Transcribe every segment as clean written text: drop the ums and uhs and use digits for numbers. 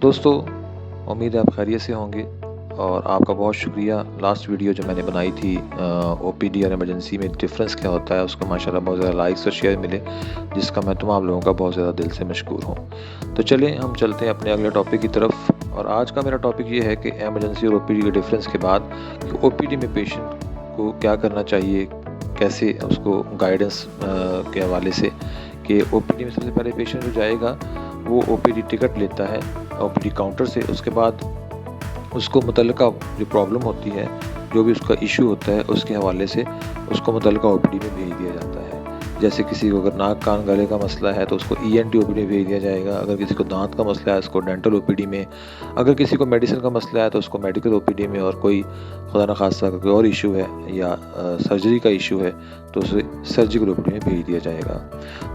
दोस्तों, उम्मीद है आप खैरियत से होंगे और आपका बहुत शुक्रिया। लास्ट वीडियो जो मैंने बनाई थी ओपीडी और इमरजेंसी में डिफ़रेंस क्या होता है, उसको माशाल्लाह बहुत ज़्यादा लाइक्स और शेयर मिले, जिसका मैं तमाम लोगों का बहुत ज़्यादा दिल से मशकूर हूँ। तो चलें हम चलते हैं अपने अगले टॉपिक की तरफ। और आज का मेरा टॉपिक ये है कि इमरजेंसी और ओपीडी के डिफ़रेंस के बाद कि ओपीडी में पेशेंट को क्या करना चाहिए, कैसे उसको गाइडेंस के हवाले से कि ओपीडी में सबसे पहले पेशेंट जो जाएगा वो ओपीडी टिकट लेता है ओपीडी काउंटर से। उसके बाद उसको मुतल्लिका जो प्रॉब्लम होती है, जो भी उसका इशू होता है, उसके हवाले से उसको मुतल्लिका ओपीडी में भेज दिया जाता है। जैसे किसी को अगर नाक कान गले का मसला है तो उसको ईएनटी ओपीडी में भेज दिया जाएगा। अगर किसी को दांत का मसला है उसको डेंटल ओपीडी में। अगर किसी को मेडिसिन का मसला है तो उसको मेडिकल ओपीडी में। और कोई खुदा न खास्ता कोई और इशू है या सर्जरी का इशू है तो उसे सर्जिकल ओपीडी में भेज दिया जाएगा।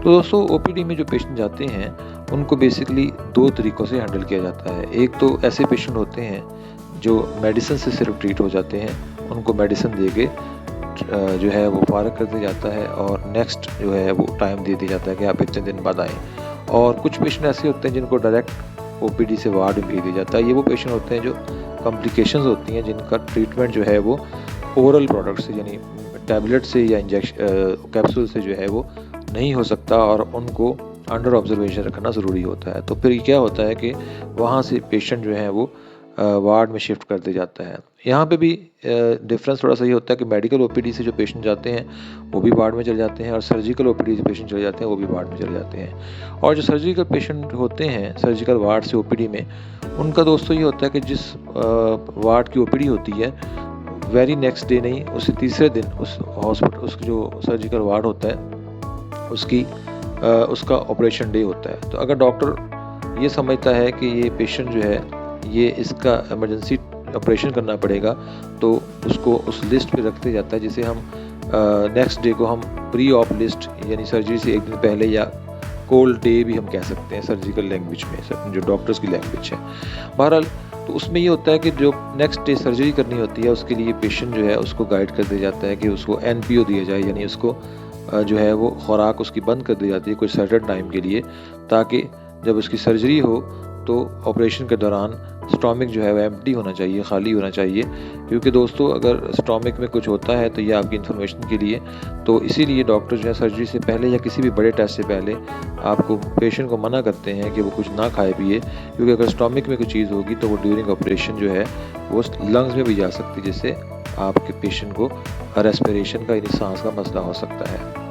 तो दोस्तों, ओपीडी में जो पेशेंट जाते हैं उनको बेसिकली दो तरीक़ों से हैंडल किया जाता है। एक तो ऐसे पेशेंट होते हैं जो मेडिसिन से सिर्फ ट्रीट हो जाते हैं, उनको मेडिसिन दे के जो है वो फारग कर दिया जाता है और नेक्स्ट जो है वो टाइम दे दिया जाता है कि आप इतने दिन बाद आएँ। और कुछ पेशेंट ऐसे होते हैं जिनको डायरेक्ट ओपीडी से वार्ड में भेज दिया जाता है। ये वो पेशेंट होते हैं जो कॉम्प्लिकेशंस होती हैं, जिनका ट्रीटमेंट जो है वो ओरल प्रोडक्ट से यानी टैबलेट से या इंजेक्शन कैप्सूल से जो है वो नहीं हो सकता और उनको अंडर ऑब्जर्वेशन रखना ज़रूरी होता है। तो फिर क्या होता है कि वहाँ से पेशेंट जो है वो वार्ड में शिफ्ट कर दिया जाता है। यहाँ पे भी डिफरेंस थोड़ा सा ये होता है कि मेडिकल ओपीडी से जो पेशेंट जाते हैं वो भी वार्ड में चले जाते हैं और सर्जिकल ओपीडी से पेशेंट चले जाते हैं वो भी वार्ड में चले जाते हैं। और जो सर्जिकल पेशेंट होते हैं सर्जिकल वार्ड से ओपीडी में, उनका दोस्तों ये होता है कि जिस वार्ड की ओपीडी होती है वेरी नेक्स्ट डे नहीं, उससे तीसरे दिन उस हॉस्पिटल उसका जो सर्जिकल वार्ड होता है उसका ऑपरेशन डे होता है। तो अगर डॉक्टर ये समझता है कि ये पेशेंट जो है ये इसका इमरजेंसी ऑपरेशन करना पड़ेगा तो उसको उस लिस्ट पे रख दिया जाता है, जिसे हम नेक्स्ट डे को हम प्री ऑप लिस्ट यानी सर्जरी से एक दिन पहले या कोल्ड डे भी हम कह सकते हैं सर्जिकल लैंग्वेज में, जो डॉक्टर्स की लैंग्वेज है। बहरहाल तो उसमें ये होता है कि जो नेक्स्ट डे सर्जरी करनी होती है उसके लिए पेशेंट जो है उसको गाइड कर दिया जाता है कि उसको एनपीओ दिया जाए, यानी उसको जो है वो खुराक उसकी बंद कर दी जाती है कुछ सर्टेन टाइम के लिए, ताकि जब उसकी सर्जरी हो तो ऑपरेशन के दौरान स्टोमिक जो है वो एम्प्टी होना चाहिए, खाली होना चाहिए। क्योंकि दोस्तों अगर स्टोमिक में कुछ होता है तो ये आपकी इन्फॉर्मेशन के लिए, तो इसीलिए डॉक्टर जो है सर्जरी से पहले या किसी भी बड़े टेस्ट से पहले आपको पेशेंट को मना करते हैं कि वो कुछ ना खाए पिए, क्योंकि अगर स्टोमिक में कोई चीज़ होगी तो वो ड्यूरिंग ऑपरेशन जो है वो लंग्स में भी जा सकती है, जिससे आपके पेशेंट को रेस्पिरेशन का यानी सांस का मसला हो सकता है।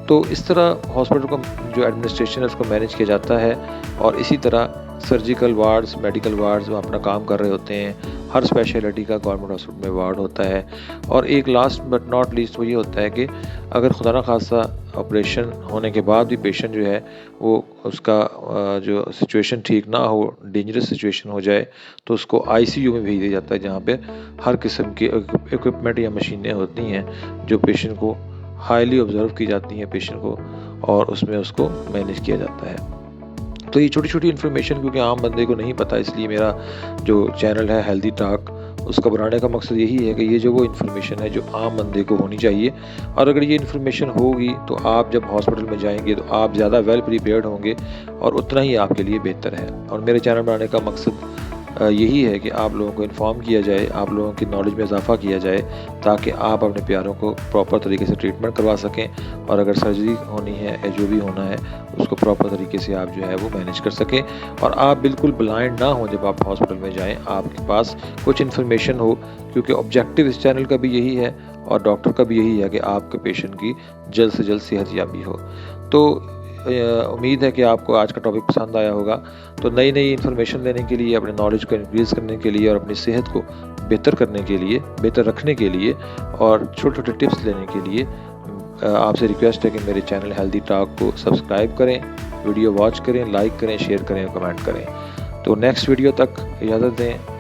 तो इस तरह हॉस्पिटल को जो एडमिनिस्ट्रेशन है उसको मैनेज किया जाता है। और इसी तरह सर्जिकल वार्ड्स, मेडिकल वार्ड्स वो अपना काम कर रहे होते हैं। हर स्पेशलिटी का गवर्नमेंट हॉस्पिटल में वार्ड होता है। और एक लास्ट बट नॉट लीस्ट वो ये होता है कि अगर खुदा न खास्ता ऑपरेशन होने के बाद भी पेशेंट जो है वो उसका जो सिचुएशन ठीक ना हो, डेंजरस सिचुएशन हो जाए, तो उसको आईसीयू में भेज दिया जाता है, जहाँ पे हर किस्म की इक्विपमेंट या मशीनें होती हैं जो पेशेंट को हाईली ऑब्जर्व की जाती हैं पेशेंट को, और उसमें उसको मैनेज किया जाता है। तो ये छोटी छोटी इन्फॉर्मेशन क्योंकि आम बंदे को नहीं पता, इसलिए मेरा जो चैनल है हेल्दी टॉक उसका बनाने का मकसद यही है कि ये जो वो इन्फॉर्मेशन है जो आम बंदे को होनी चाहिए, और अगर ये इन्फॉर्मेशन होगी तो आप जब हॉस्पिटल में जाएंगे तो आप ज़्यादा वेल प्रिपेयर्ड होंगे और उतना ही आपके लिए बेहतर है। और मेरे चैनल बनाने का मकसद यही है कि आप लोगों को इन्फॉर्म किया जाए, आप लोगों की नॉलेज में इजाफा किया जाए, ताकि आप अपने प्यारों को प्रॉपर तरीके से ट्रीटमेंट करवा सकें और अगर सर्जरी होनी है या जो भी होना है उसको प्रॉपर तरीके से आप जो है वो मैनेज कर सकें। और आप बिल्कुल ब्लाइंड ना हो जब आप हॉस्पिटल में जाएँ, आपके पास कुछ इन्फॉर्मेशन हो, क्योंकि ऑब्जेक्टिव इस चैनल का भी यही है और डॉक्टर का भी यही है कि आपके पेशेंट की जल्द से जल्द सेहतयाबी हो। तो उम्मीद है कि आपको आज का टॉपिक पसंद आया होगा। तो नई नई इन्फॉर्मेशन लेने के लिए, अपने नॉलेज को इंक्रीज़ करने के लिए और अपनी सेहत को बेहतर करने के लिए, बेहतर रखने के लिए और छोटे छोटे टिप्स लेने के लिए आपसे रिक्वेस्ट है कि मेरे चैनल हेल्दी टॉक को सब्सक्राइब करें, वीडियो वॉच करें, लाइक करें, शेयर करें और कमेंट करें। तो नेक्स्ट वीडियो तक इजाज़त दें।